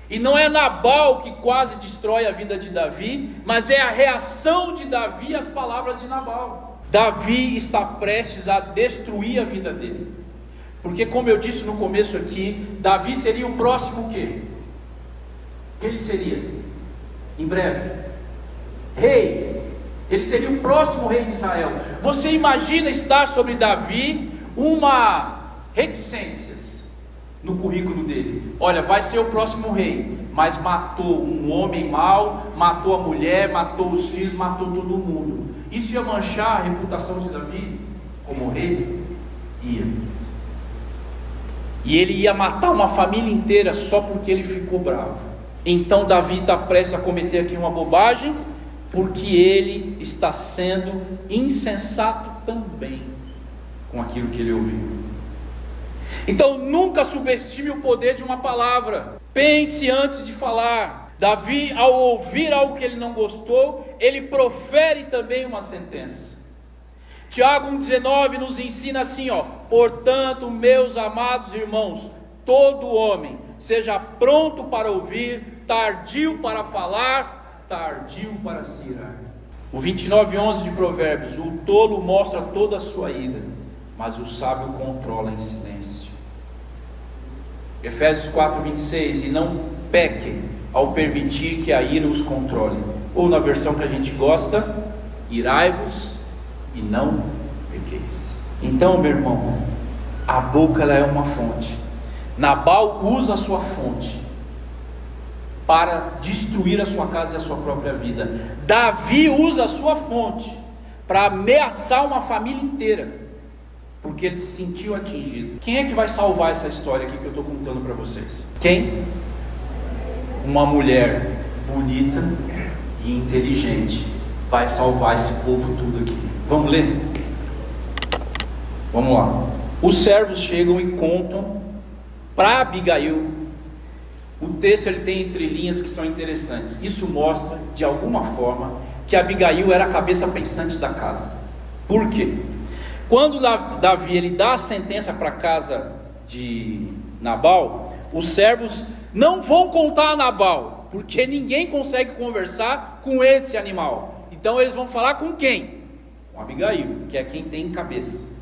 e não é Nabal que quase destrói a vida de Davi, mas é a reação de Davi às palavras de Nabal. Davi está prestes a destruir a vida dele, porque, como eu disse no começo aqui, Davi seria o próximo o quê? O que ele seria? Em breve, rei. Ele seria o próximo rei de Israel. Você imagina estar sobre Davi uma reticências no currículo dele: olha, vai ser o próximo rei, mas matou um homem mau, matou a mulher, matou os filhos, matou todo mundo. Isso ia manchar a reputação de Davi como rei? Ia. E ele ia matar uma família inteira só porque ele ficou bravo. Então Davi está prestes a cometer aqui uma bobagem, porque ele está sendo insensato também com aquilo que ele ouviu. Então nunca subestime o poder de uma palavra. Pense antes de falar. Davi, ao ouvir algo que ele não gostou, ele profere também uma sentença. Tiago 1,19 nos ensina assim, portanto, meus amados irmãos, todo homem seja pronto para ouvir, tardio para falar, tardio para se irar. O 29:11 de Provérbios: o tolo mostra toda a sua ira, mas o sábio controla em silêncio. Efésios 4:26: e não pequem ao permitir que a ira os controle. Ou na versão que a gente gosta: irai-vos e não pequeis. Então, meu irmão, a boca ela é uma fonte. Nabal usa a sua fonte para destruir a sua casa e a sua própria vida. Davi usa a sua fonte para ameaçar uma família inteira, porque ele se sentiu atingido. Quem é que vai salvar essa história aqui que eu estou contando para vocês? Quem? Uma mulher bonita e inteligente vai salvar esse povo tudo aqui. Vamos ler? Vamos lá. Os servos chegam e contam para Abigail. O texto ele tem entrelinhas que são interessantes. Isso mostra, de alguma forma, que Abigail era a cabeça pensante da casa. Por quê? Quando Davi ele dá a sentença para a casa de Nabal, os servos não vão contar a Nabal, porque ninguém consegue conversar com esse animal. Então eles vão falar com quem? Com Abigail, que é quem tem cabeça.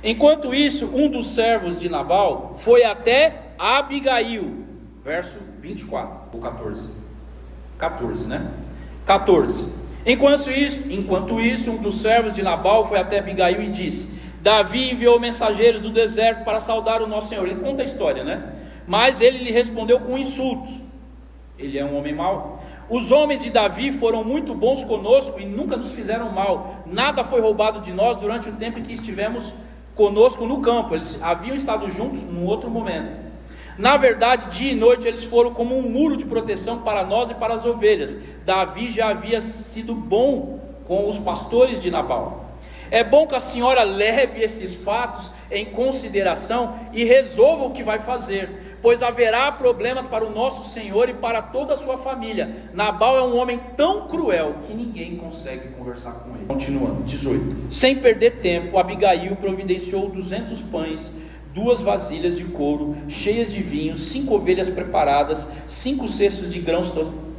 Enquanto isso, um dos servos de Nabal foi até Abigail, verso 24 ou 14, 14, né? 14. Enquanto isso, um dos servos de Nabal foi até Abigail e disse: Davi enviou mensageiros do deserto para saudar o nosso Senhor. Ele conta a história, né? Mas ele lhe respondeu com insultos. Ele é um homem mau. Os homens de Davi foram muito bons conosco e nunca nos fizeram mal. Nada foi roubado de nós durante o tempo em que estivemos conosco no campo. Eles haviam estado juntos num outro momento. Na verdade, dia e noite eles foram como um muro de proteção para nós e para as ovelhas. Davi já havia sido bom com os pastores de Nabal. É bom que a senhora leve esses fatos em consideração e resolva o que vai fazer, pois haverá problemas para o nosso Senhor e para toda a sua família. Nabal é um homem tão cruel que ninguém consegue conversar com ele. Continuando, 18. Sem perder tempo, Abigail providenciou 200 pães, 2 vasilhas de couro cheias de vinho, 5 ovelhas preparadas, 5 cestos de grãos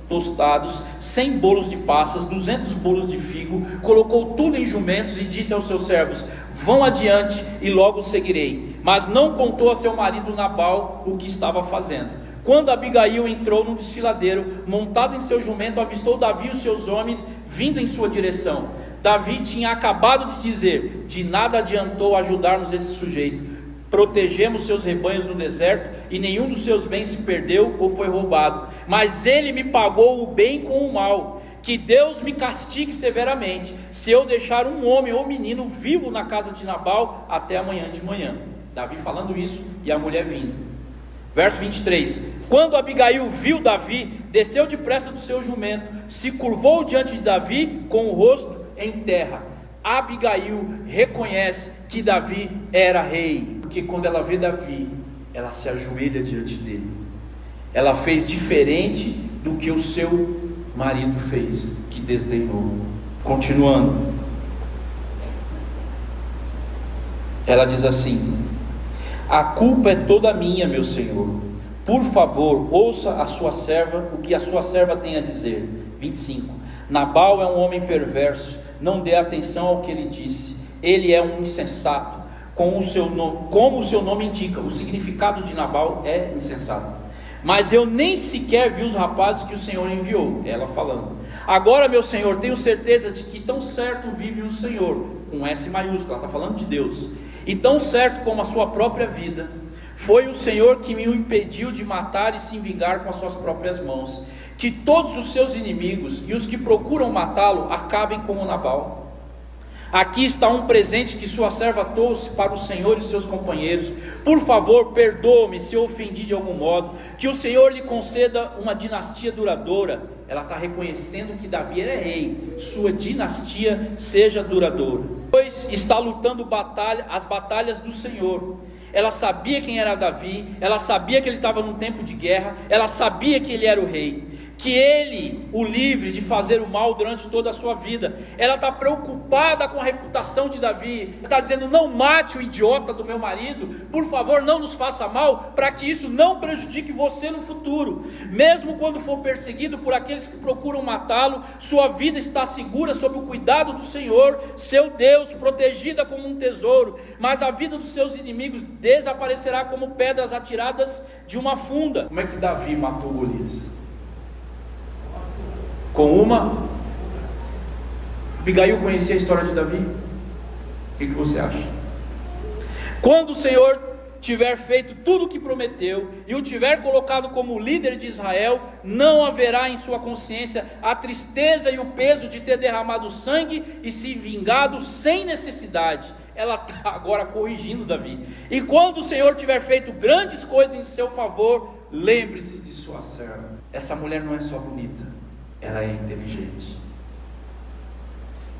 tostados, 100 bolos de passas, 200 bolos de figo. Colocou tudo em jumentos e disse aos seus servos: vão adiante e logo seguirei. Mas não contou a seu marido Nabal o que estava fazendo. Quando Abigail entrou no desfiladeiro, montada em seu jumento, avistou Davi e os seus homens vindo em sua direção. Davi tinha acabado de dizer: de nada adiantou ajudar-nos esse sujeito. Protegemos seus rebanhos no deserto e nenhum dos seus bens se perdeu ou foi roubado, mas ele me pagou o bem com o mal. Que Deus me castigue severamente se eu deixar um homem ou menino vivo na casa de Nabal até amanhã de manhã. Davi falando isso e a mulher vindo. Verso 23. Quando Abigail viu Davi, desceu depressa do seu jumento, se curvou diante de Davi com o rosto em terra. Abigail reconhece que Davi era rei, porque quando ela vê Davi, ela se ajoelha diante dele. Ela fez diferente do que o seu marido fez, que desdenhou. Continuando, ela diz assim: a culpa é toda minha, meu senhor. Por favor, ouça a sua serva, o que a sua serva tem a dizer. 25. Nabal é um homem perverso, não dê atenção ao que ele disse. Ele é um insensato, como o seu nome indica. O significado de Nabal é insensato. Mas eu nem sequer vi os rapazes que o Senhor enviou. Ela falando: agora, meu senhor, tenho certeza de que tão certo vive o Senhor, com S maiúsculo, ela está falando de Deus, e tão certo como a sua própria vida, foi o Senhor que me impediu de matar e se vingar com as suas próprias mãos. Que todos os seus inimigos e os que procuram matá-lo acabem como Nabal. Aqui está um presente que sua serva trouxe para o Senhor e seus companheiros. Por favor, perdoe-me se eu ofendi de algum modo. Que o Senhor lhe conceda uma dinastia duradoura. Ela está reconhecendo que Davi é rei. Sua dinastia seja duradoura. Pois está lutando as batalhas do Senhor. Ela sabia quem era Davi. Ela sabia que ele estava num tempo de guerra. Ela sabia que ele era o rei. Que ele o livre de fazer o mal durante toda a sua vida. Ela está preocupada com a reputação de Davi. Ela está dizendo: não mate o idiota do meu marido, por favor, não nos faça mal, para que isso não prejudique você no futuro. Mesmo quando for perseguido por aqueles que procuram matá-lo, sua vida está segura sob o cuidado do Senhor, seu Deus, protegida como um tesouro. Mas a vida dos seus inimigos desaparecerá como pedras atiradas de uma funda. Como é que Davi matou Golias? Com uma. Abigail conhecia a história de Davi? O que você acha? Quando o Senhor tiver feito tudo o que prometeu e o tiver colocado como líder de Israel, não haverá em sua consciência a tristeza e o peso de ter derramado sangue e se vingado sem necessidade. Ela está agora corrigindo Davi. E quando o Senhor tiver feito grandes coisas em seu favor, lembre-se de sua serva. Essa mulher não é só bonita, ela é inteligente.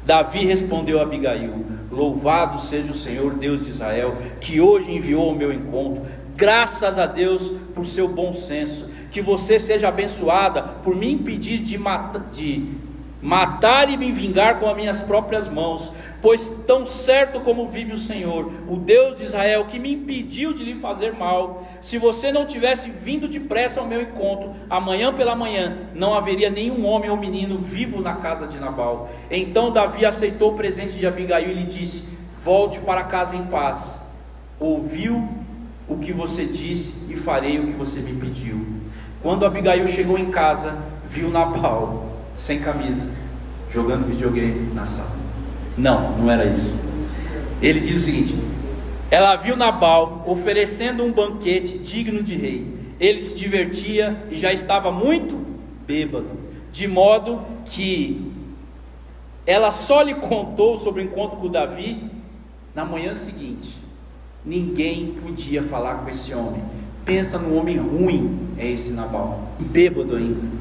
Davi respondeu a Abigail: louvado seja o Senhor Deus de Israel, que hoje enviou ao meu encontro. Graças a Deus por seu bom senso. Que você seja abençoada por me impedir de matar e me vingar com as minhas próprias mãos. Pois tão certo como vive o Senhor, o Deus de Israel, que me impediu de lhe fazer mal, se você não tivesse vindo depressa ao meu encontro, amanhã pela manhã, não haveria nenhum homem ou menino vivo na casa de Nabal. Então Davi aceitou o presente de Abigail e lhe disse: volte para casa em paz. Ouviu o que você disse e farei o que você me pediu. Quando Abigail chegou em casa, viu Nabal sem camisa, jogando videogame na sala. Não era isso. Ele diz o seguinte: ela viu Nabal oferecendo um banquete digno de rei. Ele se divertia e já estava muito bêbado, de modo que ela só lhe contou sobre o encontro com Davi na manhã seguinte. Ninguém podia falar com esse homem. Pensa no homem ruim, é esse Nabal, bêbado ainda.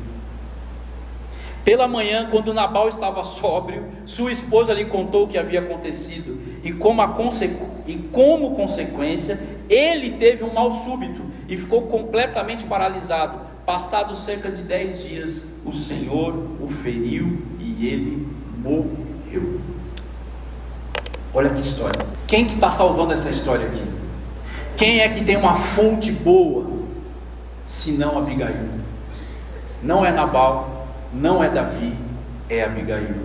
Pela manhã, quando Nabal estava sóbrio, sua esposa lhe contou o que havia acontecido, e como consequência, ele teve um mal súbito e ficou completamente paralisado. Passados cerca de 10 dias, o Senhor o feriu e ele morreu. Olha que história. Quem que está salvando essa história aqui? Quem é que tem uma fonte boa, se não Abigail? Não é Nabal, não é Davi, é Abigail.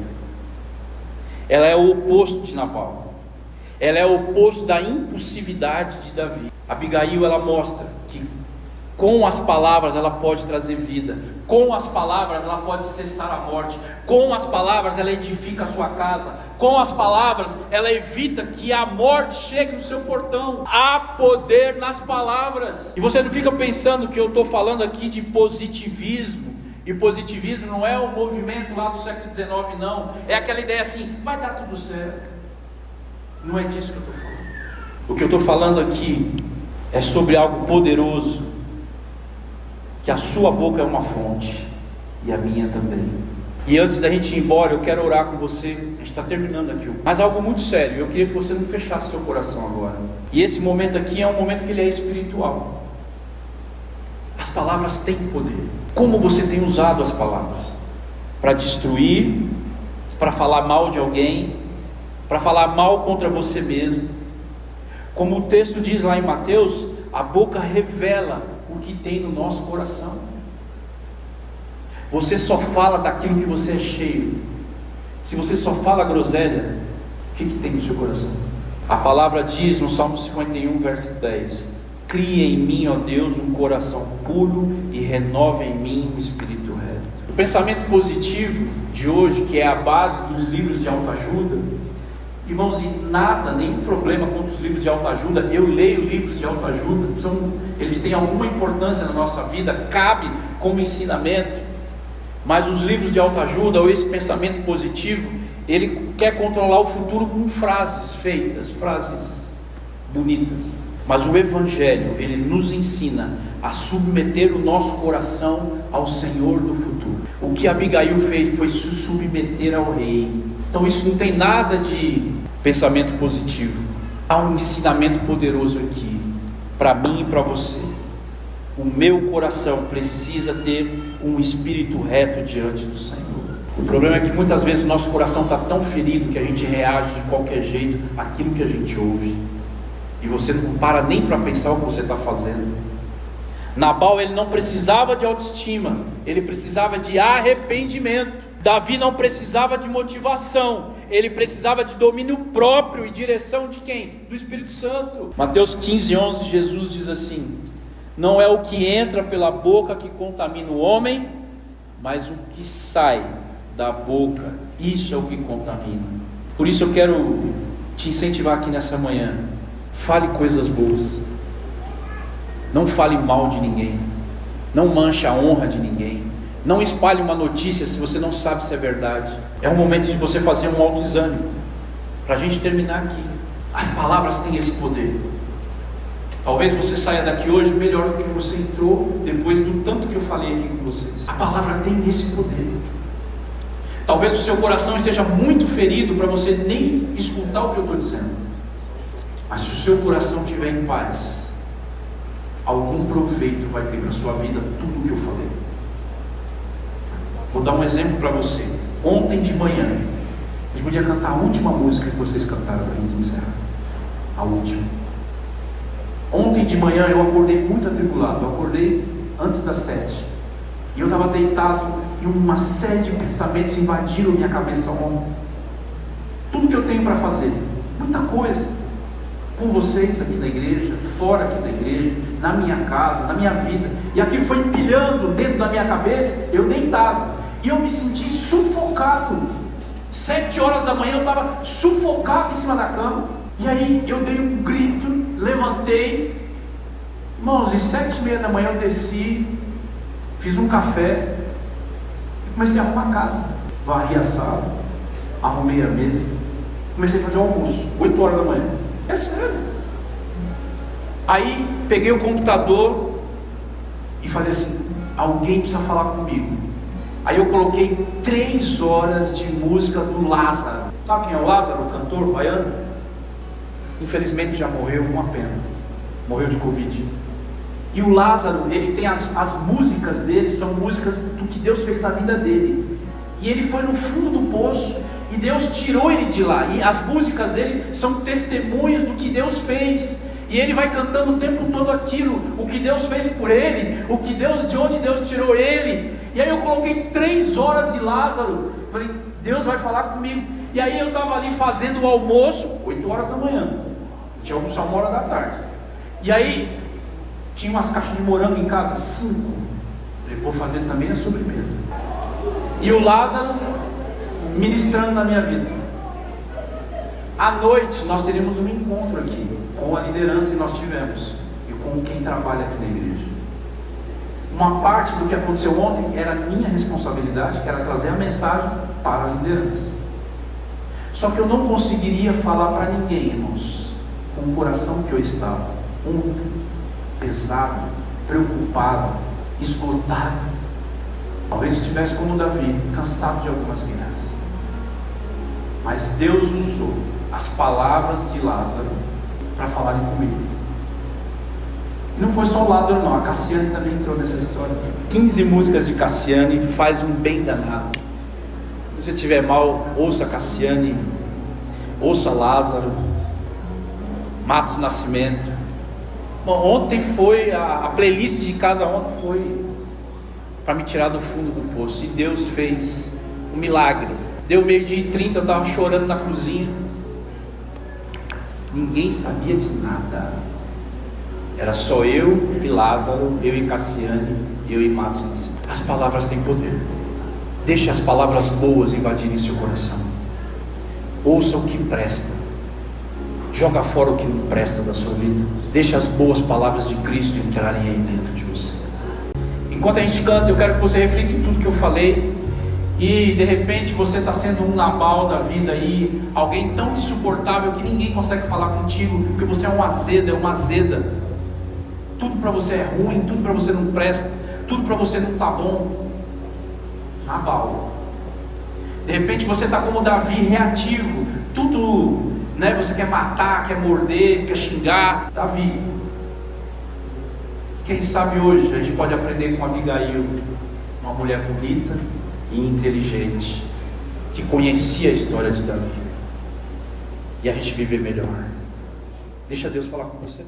Ela é o oposto de Nabal. Ela é o oposto da impulsividade de Davi. Abigail, ela mostra que com as palavras ela pode trazer vida, com as palavras ela pode cessar a morte, com as palavras ela edifica a sua casa, com as palavras ela evita que a morte chegue no seu portão. Há poder nas palavras. E você não fica pensando que eu estou falando aqui de positivismo. E positivismo não é o movimento lá do século XIX, não. É aquela ideia assim, vai dar tudo certo. Não é disso que eu estou falando. O que eu estou falando aqui é sobre algo poderoso, que a sua boca é uma fonte, e a minha também. E antes da gente ir embora, eu quero orar com você. A gente está terminando aqui, mas algo muito sério. Eu queria que você não fechasse seu coração agora. E esse momento aqui é um momento que ele é espiritual. As palavras têm poder. Como você tem usado as palavras? Para destruir, para falar mal de alguém, para falar mal contra você mesmo. Como o texto diz lá em Mateus, a boca revela o que tem no nosso coração. Você só fala daquilo que você é cheio. Se você só fala groselha, o que tem no seu coração? A palavra diz no Salmo 51, verso 10: cria em mim, ó Deus, um coração puro e renova em mim um espírito reto. O pensamento positivo de hoje, que é a base dos livros de autoajuda, irmãos, e nada, nenhum problema contra os livros de autoajuda. Eu leio livros de autoajuda, eles têm alguma importância na nossa vida, cabe como ensinamento. Mas os livros de autoajuda, ou esse pensamento positivo, ele quer controlar o futuro com frases feitas, frases bonitas. Mas o Evangelho, ele nos ensina a submeter o nosso coração ao Senhor do futuro. O que Abigail fez foi se submeter ao rei. Então isso não tem nada de pensamento positivo. Há um ensinamento poderoso aqui, para mim e para você. O meu coração precisa ter um espírito reto diante do Senhor. O problema é que muitas vezes o nosso coração está tão ferido que a gente reage de qualquer jeito àquilo que a gente ouve. E você não para nem para pensar o que você está fazendo. Nabal, ele não precisava de autoestima, ele precisava de arrependimento. Davi não precisava de motivação, ele precisava de domínio próprio e direção de quem? Do Espírito Santo. Mateus 15:11, Jesus diz assim: não é o que entra pela boca que contamina o homem, mas o que sai da boca, isso é o que contamina. Por isso eu quero te incentivar aqui nessa manhã: fale coisas boas, não fale mal de ninguém, não manche a honra de ninguém, não espalhe uma notícia se você não sabe se é verdade. É o momento de você fazer um autoexame, para a gente terminar aqui. As palavras têm esse poder. Talvez você saia daqui hoje melhor do que você entrou, depois do tanto que eu falei aqui com vocês. A palavra tem esse poder. Talvez o seu coração esteja muito ferido para você nem escutar o que eu estou dizendo. Mas se o seu coração estiver em paz, algum proveito vai ter para a sua vida tudo o que eu falei. Vou dar um exemplo para você. Ontem de manhã, a gente podia cantar a última música que vocês cantaram para a gente encerrar. A última. Ontem de manhã eu acordei muito atribulado. Eu acordei antes das 7. E eu estava deitado e uma série de pensamentos invadiram minha cabeça ontem. Tudo que eu tenho para fazer, muita coisa, com vocês aqui na igreja, fora aqui da igreja, na minha casa, na minha vida. E aquilo foi empilhando dentro da minha cabeça, eu deitado. E eu me senti sufocado. 7 horas da manhã eu estava sufocado em cima da cama. E aí eu dei um grito, levantei. Irmãos, e 7:30 da manhã eu desci, fiz um café e comecei a arrumar a casa. Varri a sala, arrumei a mesa, comecei a fazer o almoço, 8 horas da manhã. É sério. Aí peguei o computador e falei assim: alguém precisa falar comigo. Aí eu coloquei 3 horas de música do Lázaro. Sabe quem é o Lázaro, o cantor baiano? Infelizmente já morreu, uma pena. Morreu de Covid. E o Lázaro, ele tem as músicas dele, são músicas do que Deus fez na vida dele. E ele foi no fundo do poço, e Deus tirou ele de lá. E as músicas dele são testemunhos do que Deus fez. E ele vai cantando o tempo todo aquilo, o que Deus fez por ele, de onde Deus tirou ele. E aí eu coloquei 3 horas de Lázaro. Falei, Deus vai falar comigo. E aí eu estava ali fazendo o almoço, 8 horas da manhã. Tinha almoçado 1 hora da tarde. E aí tinha umas caixas de morango em casa, 5. Falei, vou fazer também a sobremesa. E o Lázaro ministrando na minha vida. À noite nós teremos um encontro aqui com a liderança que nós tivemos e com quem trabalha aqui na igreja. Uma parte do que aconteceu ontem era minha responsabilidade, que era trazer a mensagem para a liderança. Só que eu não conseguiria falar para ninguém, irmãos, com o coração que eu estava, pesado, preocupado, esgotado. Talvez estivesse como Davi, cansado de algumas guerras. Mas Deus usou as palavras de Lázaro para falarem comigo. E não foi só o Lázaro não, a Cassiane também entrou nessa história. 15 músicas de Cassiane faz um bem danado. Se você estiver mal, ouça Cassiane, ouça Lázaro, Matos Nascimento. Bom, ontem foi, a playlist de casa ontem foi para me tirar do fundo do poço. E Deus fez um milagre. Deu 12h30, eu estava chorando na cozinha. Ninguém sabia de nada. Era só eu e Lázaro, eu e Cassiane, eu e Matos Nascimento. As palavras têm poder. Deixe as palavras boas invadirem seu coração. Ouça o que presta. Joga fora o que não presta da sua vida. Deixe as boas palavras de Cristo entrarem aí dentro de você. Enquanto a gente canta, eu quero que você reflita em tudo que eu falei. E de repente você está sendo um Nabal da vida aí, alguém tão insuportável que ninguém consegue falar contigo, porque você é um azedo, é uma azeda. Tudo para você é ruim, tudo para você não presta, tudo para você não está bom. Nabal. De repente você está como Davi, reativo, tudo, né? Você quer matar, quer morder, quer xingar. Davi. Quem sabe hoje a gente pode aprender com Abigail, uma mulher bonita e inteligente, que conhecia a história de Davi, e a gente viver melhor. Deixa Deus falar com você.